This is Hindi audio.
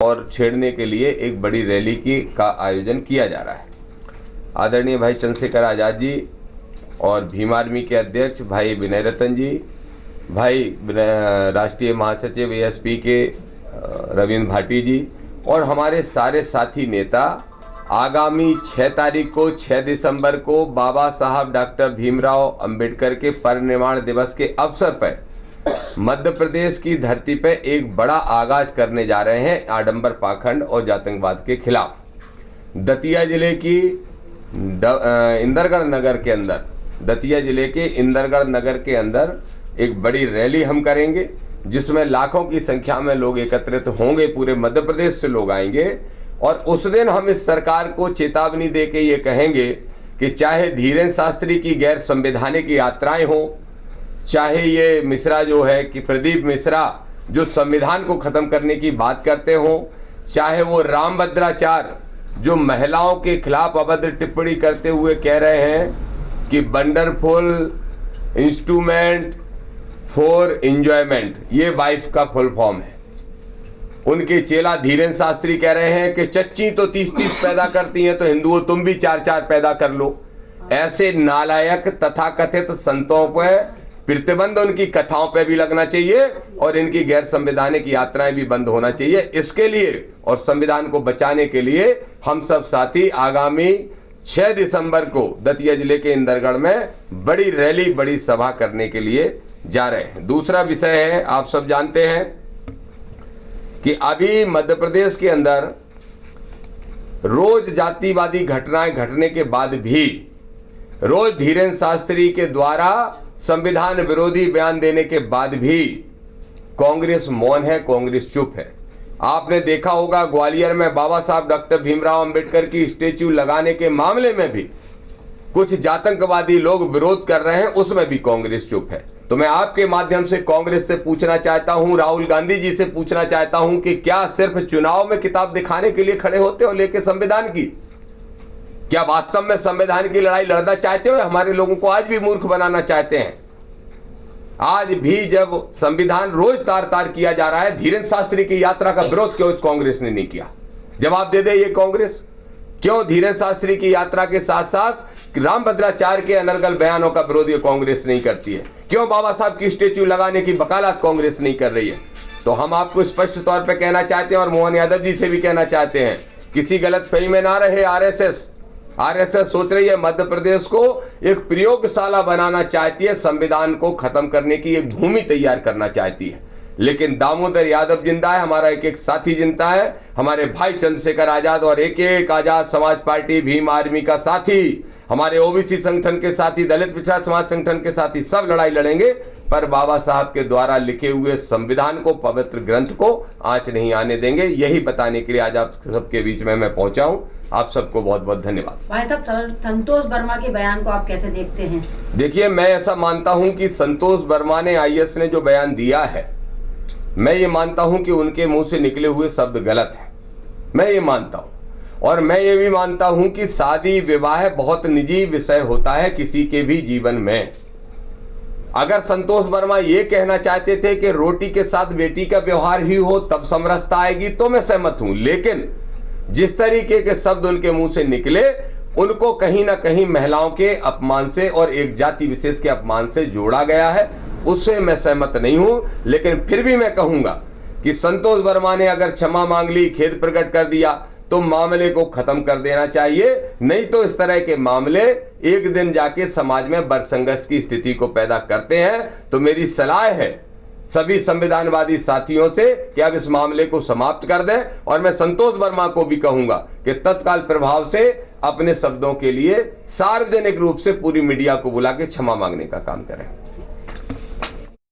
और छेड़ने के लिए एक बड़ी रैली का आयोजन किया जा रहा है। आदरणीय भाई चंद्रशेखर आज़ाद जी और भीम आर्मी के अध्यक्ष भाई विनय रतन जी, भाई राष्ट्रीय महासचिव ASP के रविंद्र भाटी जी और हमारे सारे साथी नेता आगामी 6 तारीख को 6 दिसंबर को बाबा साहब डॉक्टर भीमराव अंबेडकर के परिनिर्वाण दिवस के अवसर पर मध्य प्रदेश की धरती पर एक बड़ा आगाज करने जा रहे हैं आडंबर पाखंड और जातंकवाद के खिलाफ। दतिया जिले की इंदरगढ़ नगर के अंदर एक बड़ी रैली हम करेंगे, जिसमें लाखों की संख्या में लोग एकत्रित होंगे, पूरे मध्य प्रदेश से लोग आएंगे। और उस दिन हम इस सरकार को चेतावनी दे के ये कहेंगे कि चाहे धीरेन्द्र शास्त्री की गैर संवैधानिक यात्राएं हों, चाहे ये मिश्रा जो है कि प्रदीप मिश्रा जो संविधान को खत्म करने की बात करते हों, चाहे वो रामभद्राचार्य जो महिलाओं के खिलाफ अभद्र टिप्पणी करते हुए कह रहे हैं कि वंडरफुल इंस्ट्रूमेंट फॉर एंजॉयमेंट, ये वाइफ का फुल फॉर्म है। उनके चेला धीरेन्द्र शास्त्री कह रहे हैं कि चच्ची तो 30-30 पैदा करती हैं, तो हिंदुओं तुम भी 4-4 पैदा कर लो। ऐसे नालायक तथाकथित संतों पर प्रतिबंध उनकी कथाओं पे भी लगना चाहिए और इनकी गैर संवैधानिक यात्राएं भी बंद होना चाहिए। इसके लिए और संविधान को बचाने के लिए हम सब साथी आगामी 6 दिसंबर को दतिया जिले के इंदरगढ़ में बड़ी रैली, बड़ी सभा करने के लिए जा रहे हैं। दूसरा विषय है, आप सब जानते हैं कि अभी मध्य प्रदेश के अंदर रोज जातिवादी घटनाएं घटने के बाद भी, रोज धीरेन्द्र शास्त्री के द्वारा संविधान विरोधी बयान देने के बाद भी कांग्रेस मौन है, कांग्रेस चुप है। आपने देखा होगा ग्वालियर में बाबा साहब डॉक्टर भीमराव अंबेडकर की स्टेच्यू लगाने के मामले में भी कुछ जातंकवादी लोग विरोध कर रहे हैं, उसमें भी कांग्रेस चुप है। तो मैं आपके माध्यम से कांग्रेस से पूछना चाहता हूं, राहुल गांधी जी से पूछना चाहता हूं कि क्या सिर्फ चुनाव में किताब दिखाने के लिए खड़े होते हो लेके संविधान की? क्या वास्तव में संविधान की लड़ाई लड़ना चाहते हो? हमारे लोगों को आज भी मूर्ख बनाना चाहते हैं। आज भी जब संविधान रोज तार तार किया जा रहा है, धीरेन्द्र शास्त्री की यात्रा का विरोध क्यों इस कांग्रेस ने नहीं किया? जवाब दे दे ये कांग्रेस, क्यों धीरेन्द्र शास्त्री की यात्रा के साथ साथ रामभद्राचार्य के अनर्गल बयानों का विरोध ये कांग्रेस नहीं करती है? क्यों बाबा साहब की स्टेच्यू लगाने की वकालत कांग्रेस नहीं कर रही है? तो हम आपको स्पष्ट तौर पर कहना चाहते हैं और मोहन यादव जी से भी कहना चाहते हैं, किसी गलतफहमी में ना रहे। आरएसएस सोच रही है मध्य प्रदेश को एक प्रयोगशाला बनाना चाहती है, संविधान को खत्म करने की एक भूमि तैयार करना चाहती है। लेकिन दामोदर यादव जिंदा है, हमारा एक साथी जिंदा है, हमारे भाई चंद्रशेखर आजाद और एक आजाद समाज पार्टी, भीम आर्मी का साथी, हमारे ओबीसी संगठन के साथी, दलित पिछड़ा समाज संगठन के साथी, सब लड़ाई लड़ेंगे, पर बाबा साहब के द्वारा लिखे हुए संविधान को, पवित्र ग्रंथ को आंच नहीं आने देंगे। यही बताने के लिए आज आप सबके बीच में मैं पहुंचा हूं। आप सबको बहुत बहुत धन्यवाद। भाई साहब, संतोष वर्मा के बयान को आप कैसे देखते हैं? देखिए, मैं ऐसा मानता हूं कि संतोष वर्मा ने, IAS ने जो बयान दिया है, मैं ये मानता हूं कि उनके मुंह से निकले हुए शब्द गलत है, मैं ये मानता हूं। और मैं ये भी मानता हूं कि शादी विवाह बहुत निजी विषय होता है किसी के भी जीवन में। अगर संतोष वर्मा ये कहना चाहते थे कि रोटी के साथ बेटी का व्यवहार ही हो तब समरसता आएगी, तो मैं सहमत हूं। लेकिन जिस तरीके के शब्द उनके मुंह से निकले, उनको कहीं ना कहीं महिलाओं के अपमान से और एक जाति विशेष के अपमान से जोड़ा गया है, उससे मैं सहमत नहीं हूं। लेकिन फिर भी मैं कहूंगा कि संतोष वर्मा ने अगर क्षमा मांग ली, खेद प्रकट कर दिया, तो मामले को खत्म कर देना चाहिए। नहीं तो इस तरह के मामले एक दिन जाके समाज में वर्ग संघर्ष की स्थिति को पैदा करते हैं। तो मेरी सलाह है सभी संविधानवादी साथियों से कि अब इस मामले को समाप्त कर दें। और मैं संतोष वर्मा को भी कहूंगा कि तत्काल प्रभाव से अपने शब्दों के लिए सार्वजनिक रूप से पूरी मीडिया को बुला के क्षमा मांगने का काम करें।